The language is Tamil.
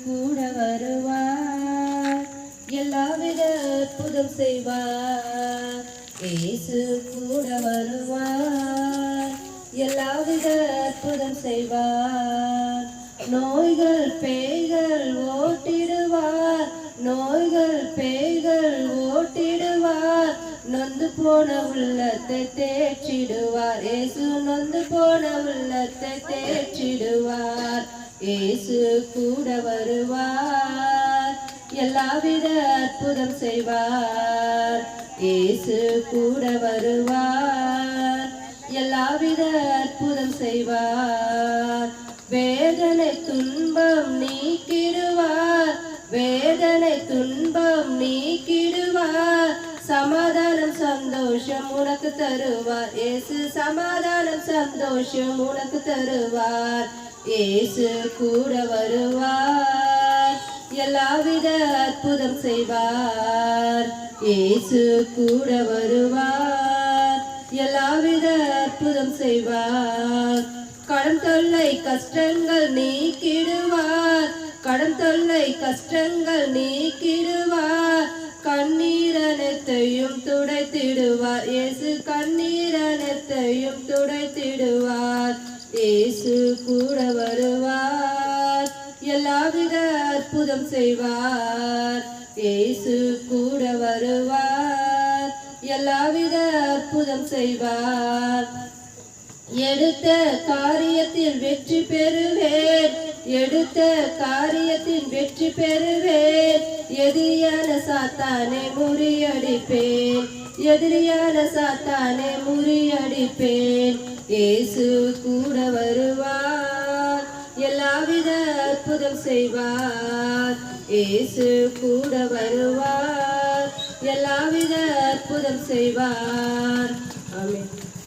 கூட வருவார், எல்லாவித அற்புதம் செய்வார். இயேசு கூட வருவார், எல்லாவித அற்புதம் செய்வார். நோய்கள் பேய்கள் ஓட்டிடுவார், நோய்கள் பேய்கள் ஓட்டிடுவார். நொந்து போன உள்ளத்தை தேற்றிடுவார். இயேசு நொந்து போன உள்ளத்தை தேற்றிடுவார். இயேசு கூட வருவார், எல்லாவித அற்புதம் செய்வார். இயேசு கூட வருவார், எல்லாவித அற்புதம் செய்வார். வேதனை துன்பம் நீக்கிடுவார், வேதனை துன்பம் நீக்கிடுவார். சமாதானம் சந்தோஷம் உனக்கு தருவார். இயேசு சமாதானம் சந்தோஷம் உனக்கு தருவார். இயேசு கூட வருவார், எல்லாவித அற்புதம் செய்வார். இயேசு கூட வருவார், எல்லாவித அற்புதம் செய்வார். கடன் தொல்லை கஷ்டங்கள் நீக்கிடுவார், கடன் தொல்லை கஷ்டங்கள் நீக்கிடுவார். கண்ணீர் அனைத்தையும் துடைத்திடுவார். இயேசு கண்ணீர் அனைத்தையும் துடைத்திடுவார். இயேசு கூட வருவார், எல்லாவித அற்புதம் செய்வார். இயேசு கூட வருவார், எல்லாவித அற்புதம் செய்வார். எடுத்த காரியத்தில் வெற்றி பெறுவேன், எடுத்த காரியத்தில் வெற்றி பெறுவேன். எதிரியான சாத்தானை முறியடிப்பேன், எதிரியான சாத்தானை முறியடிப்பேன். இயேசு கூட வருவார், எல்லாவித அற்புதம் செய்வார். இயேசு கூட வருவார், எல்லாவித அற்புதம் செய்வார். ஆமென்.